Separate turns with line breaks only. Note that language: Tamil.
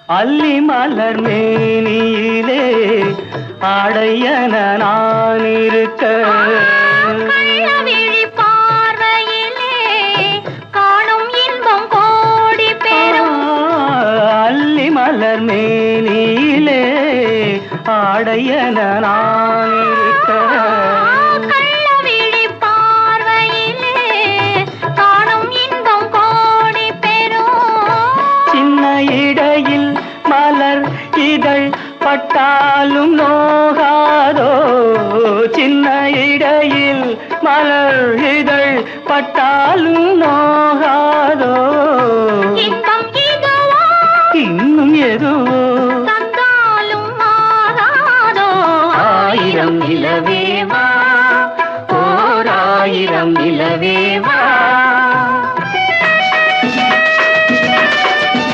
அல்லி மலர் மேனியிலே ஆடையன நான் இருக்க
கள்ளவிழி பார்வையிலே காணும் இன்பம் கோடி பெறும்.
அல்லி மலர் மேனியிலே ஆடையன நான் இருக்க
கள்ளவிழி பார்வையிலே காணும் இன்பம் கோடி பெறும்.
சின்ன இடையில் மலர் இதழ் பட்டாலும் நோகாதோ, சின்ன இடையில் மலர் இதழ் பட்டாலும் நோகாதோ,
இன்பம் இதுவோ
இன்னும் எதுவோ